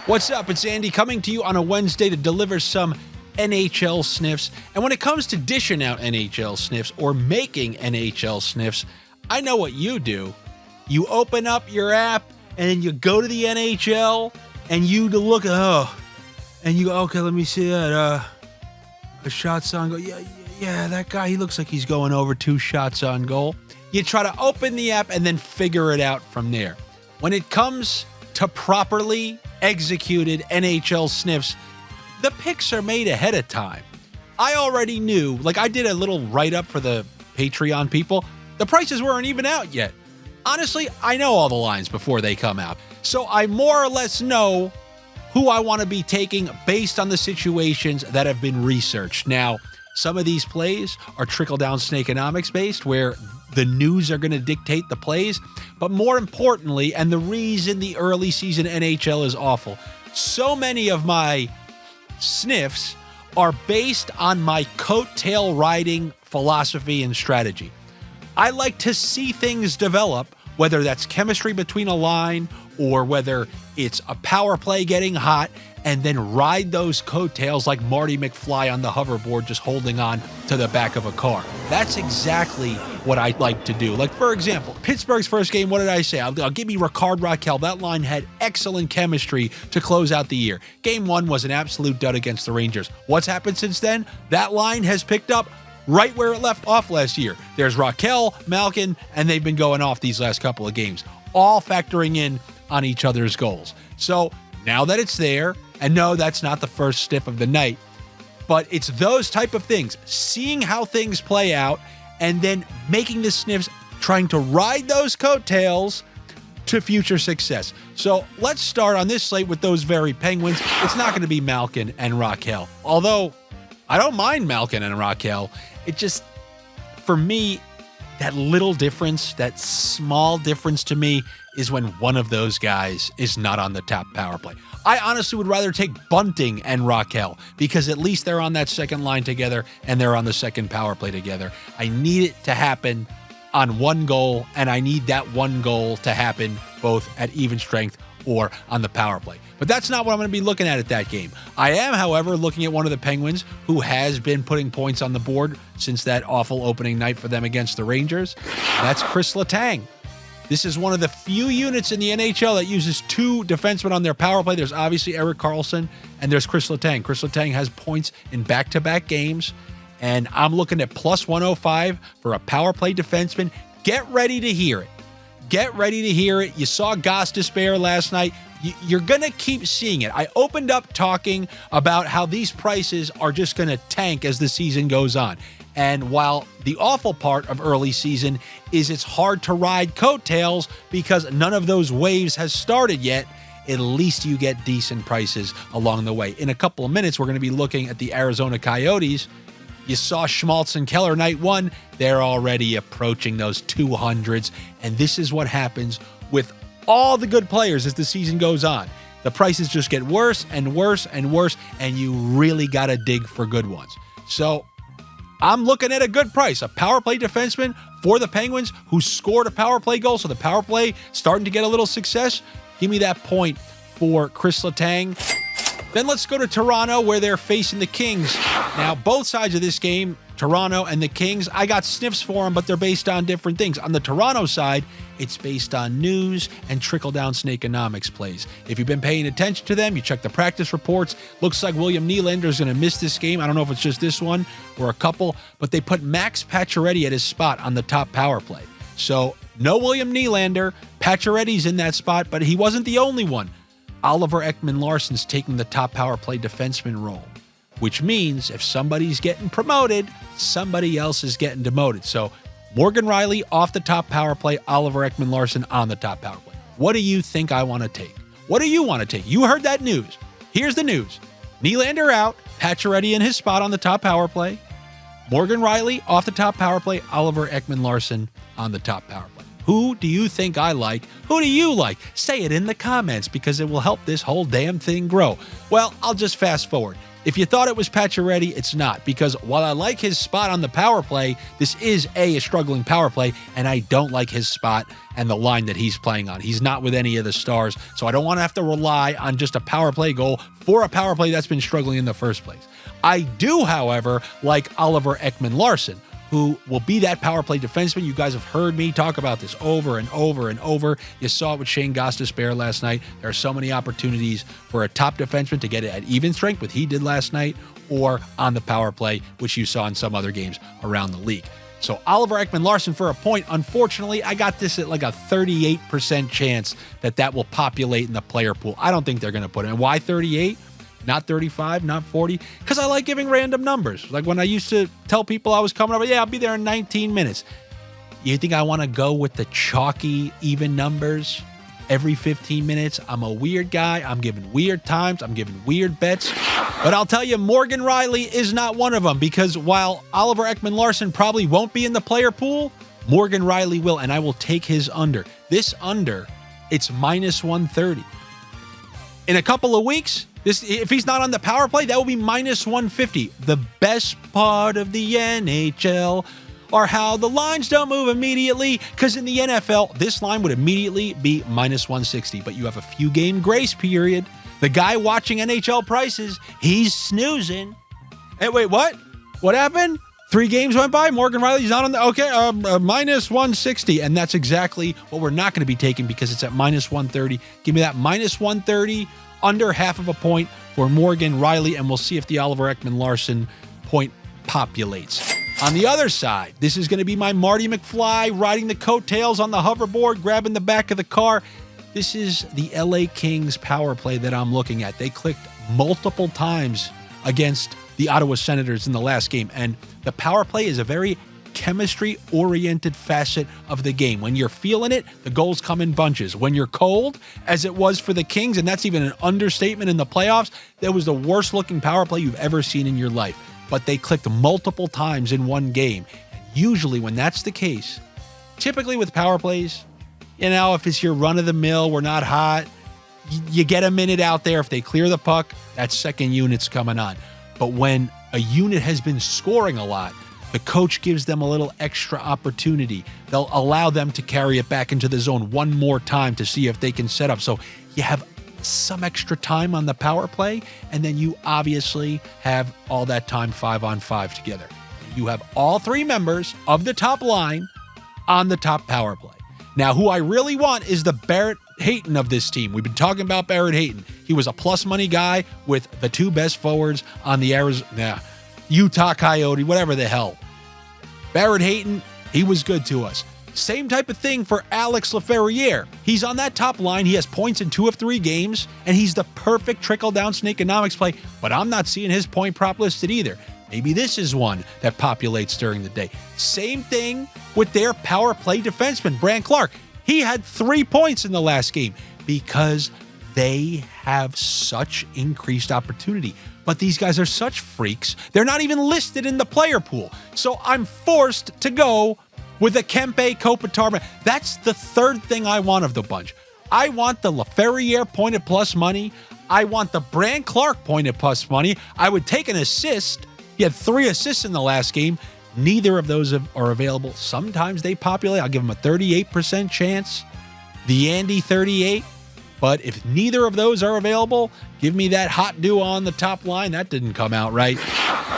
What's up? It's Andy coming to you on a Wednesday to deliver some NHL sniffs. And when it comes to dishing out NHL sniffs or making NHL sniffs, I know what you do. You open up your app and you go to the NHL and you look at, and you go, okay, let me see that. A shots on goal. Yeah, that guy, he looks like he's going over 2 shots on goal. You try to open the app and then figure it out from there. When it comes to properly executed NHL sniffs, the picks are made ahead of time. I already knew, like I did a little write-up for the Patreon people. The prices weren't even out yet. Honestly, I know all the lines before they come out. So I more or less know who I want to be taking based on the situations that have been researched. Now, some of these plays are trickle-down snakeonomics based, where the news are going to dictate the plays. But more importantly, and the reason the early season NHL is awful, so many of my sniffs are based on my coattail riding philosophy and strategy. I like to see things develop, whether that's chemistry between a line or whether it's a power play getting hot, and then ride those coattails like Marty McFly on the hoverboard, just holding on to the back of a car. That's exactly what I like to do. Like, for example, Pittsburgh's first game, what did I say? I'll give me Rickard Rakell. That line had excellent chemistry to close out the year. Game 1 was an absolute dud against the Rangers. What's happened since then? That line has picked up right where it left off last year. There's Rakell, Malkin, and they've been going off these last couple of games, all factoring in on each other's goals. So now that it's there, and no, that's not the first stiff of the night, but it's those type of things, seeing how things play out, and then making the sniffs, trying to ride those coattails to future success. So let's start on this slate with those very Penguins. It's not going to be Malkin and Rakell, although I don't mind Malkin and Rakell. It just, for me, that little difference, that small difference to me, is when one of those guys is not on the top power play. I honestly would rather take Bunting and Rakell, because at least they're on that second line together and they're on the second power play together. I need it to happen on one goal, and I need that one goal to happen both at even strength or on the power play. But that's not what I'm going to be looking at that game. I am, however, looking at one of the Penguins who has been putting points on the board since that awful opening night for them against the Rangers. That's Chris Letang. This is one of the few units in the NHL that uses 2 defensemen on their power play. There's obviously Erik Karlsson, and there's Chris Letang. Chris Letang has points in back-to-back games, and I'm looking at plus 105 for a power play defenseman. Get ready to hear it. Get ready to hear it. You saw Goss despair last night. You're going to keep seeing it. I opened up talking about how these prices are just going to tank as the season goes on. And while the awful part of early season is it's hard to ride coattails because none of those waves has started yet, at least you get decent prices along the way. In a couple of minutes, we're going to be looking at the Arizona Coyotes. You saw Schmaltz and Keller night 1. They're already approaching those 200s. And this is what happens with all the good players as the season goes on. The prices just get worse and worse and worse, and you really got to dig for good ones. So I'm looking at a good price, a power play defenseman for the Penguins who scored a power play goal. So the power play starting to get a little success. Give me that point for Chris Letang. Then let's go to Toronto, where they're facing the Kings. Now, both sides of this game, Toronto and the Kings, I got sniffs for them, but they're based on different things. On the Toronto side, it's based on news and trickle-down snakeonomics plays. If you've been paying attention to them, you check the practice reports. Looks like William Nylander is going to miss this game. I don't know if it's just this one or a couple, but they put Max Pacioretty at his spot on the top power play. So no William Nylander. Pacioretty's in that spot, but he wasn't the only one. Oliver Ekman-Larsson's taking the top power play defenseman role, which means if somebody's getting promoted, somebody else is getting demoted. So Morgan Reilly off the top power play, Oliver Ekman-Larsson on the top power play. What do you think I want to take? What do you want to take? You heard that news. Here's the news. Nylander out, Pacioretty in his spot on the top power play. Morgan Reilly off the top power play, Oliver Ekman-Larsson on the top power play. Who do you think I like? Who do you like? Say it in the comments because it will help this whole damn thing grow. Well, I'll just fast forward. If you thought it was Pacioretty, it's not, because while I like his spot on the power play, this is a struggling power play, and I don't like his spot and the line that he's playing on. He's not with any of the stars, so I don't want to have to rely on just a power play goal for a power play that's been struggling in the first place. I do, however, like Oliver Ekman-Larsson, who will be that power play defenseman. You guys have heard me talk about this over and over and over. You saw it with Shane Gostisbehere last night. There are so many opportunities for a top defenseman to get it at even strength, what he did last night, or on the power play, which you saw in some other games around the league. So Oliver Ekman-Larsson for a point. Unfortunately, I got this at like a 38% chance that will populate in the player pool. I don't think they're going to put it in. Why 38? Not 35, not 40, because I like giving random numbers. Like when I used to tell people I was coming up, yeah, I'll be there in 19 minutes. You think I want to go with the chalky even numbers every 15 minutes? I'm a weird guy. I'm giving weird times. I'm giving weird bets. But I'll tell you, Morgan Reilly is not one of them, because while Oliver Ekman-Larsson probably won't be in the player pool, Morgan Reilly will, and I will take his under. This under, it's minus 130. In a couple of weeks, if he's not on the power play, that will be minus 150. The best part of the NHL are how the lines don't move immediately, because in the NFL, this line would immediately be minus 160, but you have a few game grace period. The guy watching NHL prices, he's snoozing. Hey, wait, what? What happened? 3 games went by. Morgan Reilly's not on the... Okay, minus 160. And that's exactly what we're not going to be taking, because it's at minus 130. Give me that minus 130, under half of a point for Morgan Reilly, and we'll see if the Oliver Ekman-Larsson point populates. On the other side, this is going to be my Marty McFly riding the coattails on the hoverboard, grabbing the back of the car. This is the LA Kings power play that I'm looking at. They clicked multiple times against the Ottawa Senators in the last game, and the power play is a very chemistry-oriented facet of the game. When you're feeling it, the goals come in bunches. When you're cold, as it was for the Kings, and that's even an understatement in the playoffs, that was the worst-looking power play you've ever seen in your life. But they clicked multiple times in one game. Usually when that's the case, typically with power plays, you know, if it's your run-of-the-mill, we're not hot, you get a minute out there. If they clear the puck, that second unit's coming on. But when a unit has been scoring a lot, the coach gives them a little extra opportunity. They'll allow them to carry it back into the zone one more time to see if they can set up. So you have some extra time on the power play, and then you obviously have all that time 5-on-5 together. You have all 3 members of the top line on the top power play. Now, who I really want is the Barrett Hayton of this team. We've been talking about Barrett Hayton. He was a plus money guy with the 2 best forwards on the Utah Coyote, whatever the hell. Barrett Hayton, he was good to us. Same type of thing for Alex Laferriere. He's on that top line. He has points in 2 of 3 games, and he's the perfect trickle-down Snakeonomics play, but I'm not seeing his point prop listed either. Maybe this is one that populates during the day. Same thing with their power play defenseman, Brandt Clark. He had 3 points in the last game because they have such increased opportunity. But these guys are such freaks, they're not even listed in the player pool. So I'm forced to go with a Kempe Kopitar. That's the third thing I want of the bunch. I want the Laferriere pointed plus money. I want the Brandt Clark pointed plus money. I would take an assist. He had 3 assists in the last game. Neither of those are available. Sometimes they populate. I'll give him a 38% chance. The Andy 38. But if neither of those are available, give me that hot duo on the top line. That didn't come out right.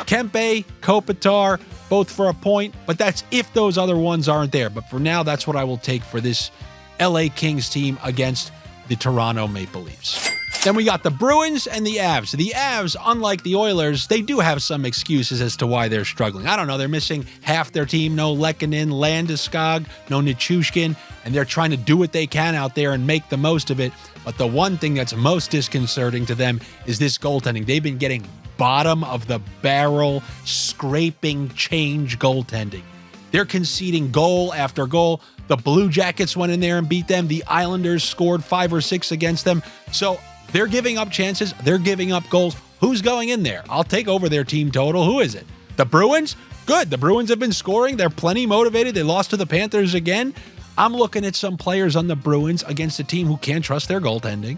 Kempe, Kopitar, both for a point. But that's if those other ones aren't there. But for now, that's what I will take for this LA Kings team against the Toronto Maple Leafs. Then we got the Bruins and the Avs. The Avs, unlike the Oilers, they do have some excuses as to why they're struggling. I don't know, they're missing half their team. No Lehkonen, Landeskog, no Nichushkin, and they're trying to do what they can out there and make the most of it. But the one thing that's most disconcerting to them is this goaltending. They've been getting bottom of the barrel, scraping change goaltending. They're conceding goal after goal. The Blue Jackets went in there and beat them. The Islanders scored 5 or 6 against them. So they're giving up chances. They're giving up goals. Who's going in there? I'll take over their team total. Who is it? The Bruins? Good. The Bruins have been scoring. They're plenty motivated. They lost to the Panthers again. I'm looking at some players on the Bruins against a team who can't trust their goaltending.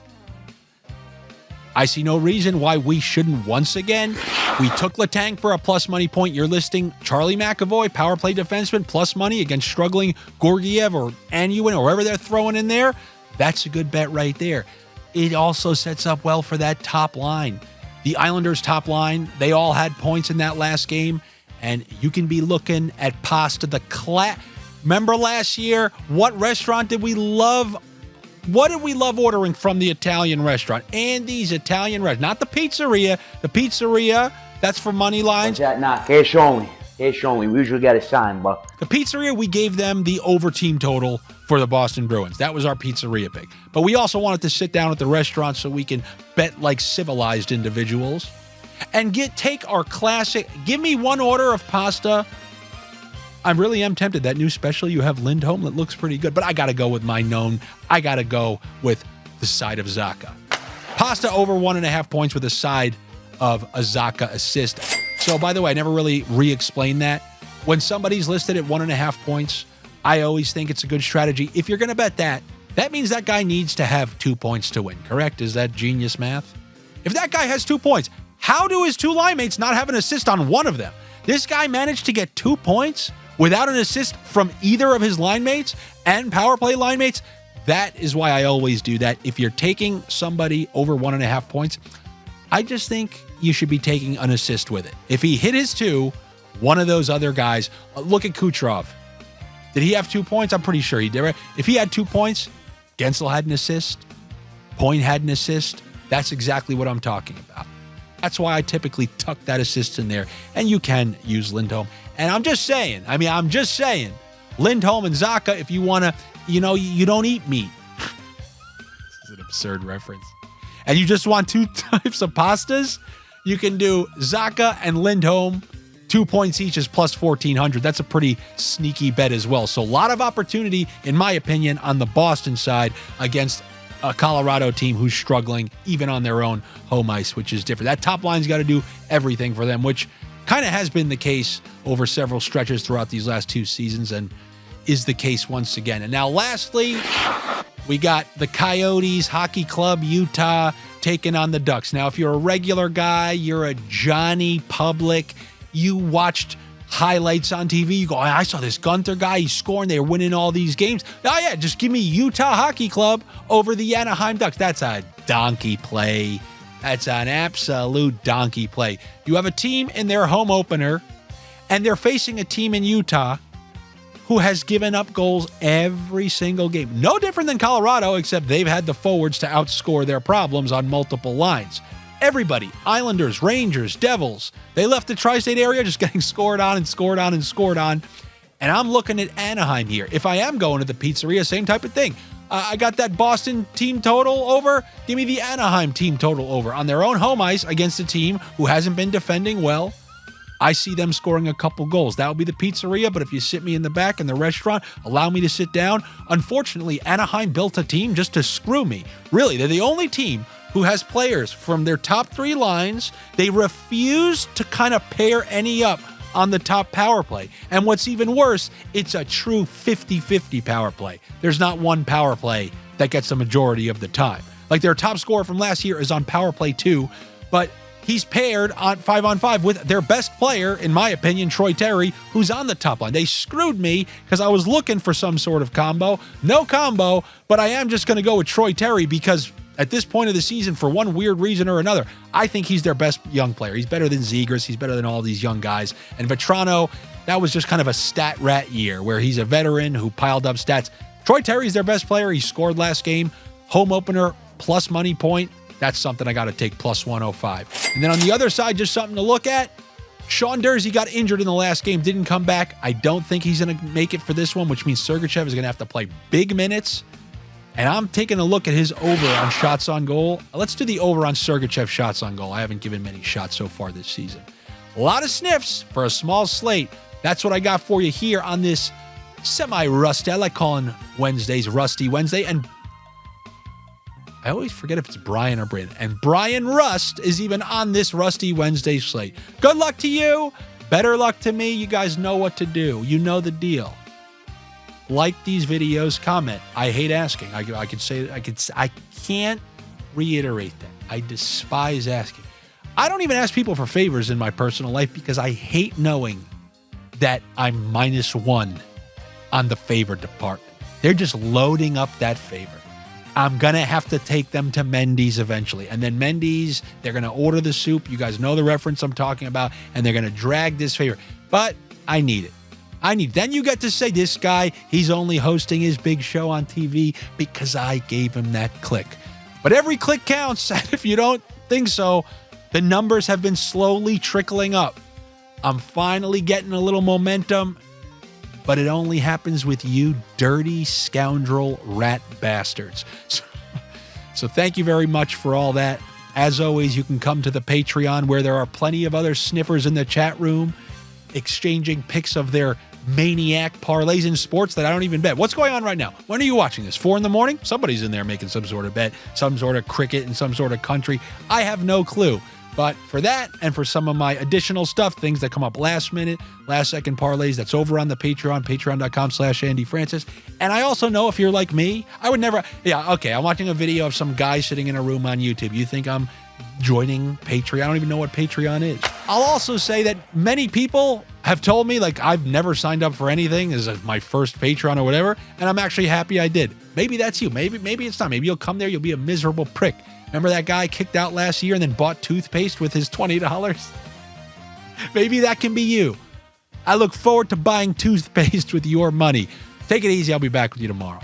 I see no reason why we shouldn't once again. We took Letang for a plus money point. You're listing Charlie McAvoy, power play defenseman, plus money against struggling Georgiev or Anuin or whoever they're throwing in there. That's a good bet right there. It also sets up well for that top line. The Islanders' top line, they all had points in that last game, and you can be looking at pasta. Remember last year, what restaurant did we love? What did we love ordering from the Italian restaurant? Andy's Italian restaurant, not the pizzeria. The pizzeria, that's for money lines. Cash only. Cash only. We usually get a sign, but the pizzeria, we gave them the over team total for the Boston Bruins. That was our pizzeria pick. But we also wanted to sit down at the restaurant so we can bet like civilized individuals and take our classic. Give me one order of pasta. I really am tempted. That new special you have, Lindholm, that looks pretty good. But I got to go with my known. I got to go with the side of Zacha. Pasta over 1.5 points with a side of a Zacha assist. So, by the way, I never really re-explained that. When somebody's listed at 1.5 points, I always think it's a good strategy. If you're going to bet that, that means that guy needs to have 2 points to win, correct? Is that genius math? If that guy has 2 points, how do his two line mates not have an assist on one of them? This guy managed to get 2 points without an assist from either of his line mates and power play line mates. That is why I always do that. If you're taking somebody over 1.5 points, I just think you should be taking an assist with it. If he hit his 2, one of those other guys, look at Kucherov. Did he have 2 points? I'm pretty sure he did. Right? If he had 2 points, Gensel had an assist, Point had an assist. That's exactly what I'm talking about. That's why I typically tuck that assist in there. And you can use Lindholm. And I'm just saying, Lindholm and Zacha, if you want to, you don't eat meat. This is an absurd reference. And you just want 2 types of pastas, you can do Zacha and Lindholm. 2 points each is plus 1,400. That's a pretty sneaky bet as well. So a lot of opportunity, in my opinion, on the Boston side against a Colorado team who's struggling even on their own home ice, which is different. That top line's got to do everything for them, which kind of has been the case over several stretches throughout these last 2 seasons and is the case once again. And now lastly, we got the Coyotes Hockey Club Utah taking on the Ducks. Now, if you're a regular guy, you're a Johnny Public, you watched highlights on TV, you go, I saw this Gunther guy, he's scoring, they're winning all these games. Oh yeah, just give me Utah Hockey Club over the Anaheim Ducks. That's a donkey play. That's an absolute donkey play. You have a team in their home opener, and they're facing a team in Utah who has given up goals every single game. No different than Colorado, except they've had the forwards to outscore their problems on multiple lines. Everybody, Islanders, Rangers, Devils, they left the tri-state area just getting scored on and scored on and scored on. And I'm looking at Anaheim here. If I am going to the pizzeria, same type of thing. I got that Boston team total over. Give me the Anaheim team total over. On their own home ice against a team who hasn't been defending well, I see them scoring a couple goals. That would be the pizzeria, but if you sit me in the back in the restaurant, allow me to sit down. Unfortunately, Anaheim built a team just to screw me. Really, they're the only team who has players from their top 3 lines. They refuse to kind of pair any up on the top power play. And what's even worse, it's a true 50-50 power play. There's not one power play that gets the majority of the time. Like their top scorer from last year is on power play 2, but he's paired on 5-on-5 with their best player, in my opinion, Troy Terry, who's on the top line. They screwed me because I was looking for some sort of combo. No combo, but I am just going to go with Troy Terry because at this point of the season, for one weird reason or another, I think he's their best young player. He's better than Zegras. He's better than all these young guys. And Vetrano, that was just kind of a stat rat year where he's a veteran who piled up stats. Troy Terry's their best player. He scored last game. Home opener, plus money point. That's something I got to take, plus 105. And then on the other side, just something to look at. Sean Durzi got injured in the last game, didn't come back. I don't think he's going to make it for this one, which means Sergachev is going to have to play big minutes. And I'm taking a look at his over on shots on goal. Let's do the over on Sergachev shots on goal. I haven't given many shots so far this season. A lot of sniffs for a small slate. That's what I got for you here on this semi-rusty. I like calling Wednesdays Rusty Wednesday. And I always forget if it's Brian or Brandon. And Brian Rust is even on this Rusty Wednesday slate. Good luck to you. Better luck to me. You guys know what to do. You know the deal. like these videos, comment. I hate asking. I can't reiterate that. I despise asking. I don't even ask people for favors in my personal life because I hate knowing that I'm -1 on the favor department. They're just loading up that favor. I'm going to have to take them to Mendy's eventually. And then Mendy's, they're going to order the soup. You guys know the reference I'm talking about. And they're going to drag this favor. But I need it. Then you get to say, this guy, he's only hosting his big show on TV because I gave him that click. But every click counts. And if you don't think so, the numbers have been slowly trickling up. I'm finally getting a little momentum. But it only happens with you dirty scoundrel rat bastards. So thank you very much for all that. As always, you can come to the Patreon where there are plenty of other sniffers in the chat room exchanging pics of their maniac parlays in sports that I don't even bet. What's going on right now? When are you watching this? 4 a.m? Somebody's in there making some sort of bet, some sort of cricket in some sort of country. I have no clue. But for that and for some of my additional stuff, things that come up last minute, last second parlays, that's over on the Patreon, patreon.com/AndyFrancis. And I also know if you're like me, I would never, I'm watching a video of some guy sitting in a room on YouTube. You think I'm joining Patreon? I don't even know what Patreon is. I'll also say that many people have told me, like, I've never signed up for anything. This is my first Patreon or whatever. And I'm actually happy I did. Maybe that's you. Maybe it's not. Maybe you'll come there. You'll be a miserable prick. Remember that guy kicked out last year and then bought toothpaste with his $20? Maybe that can be you. I look forward to buying toothpaste with your money. Take it easy. I'll be back with you tomorrow.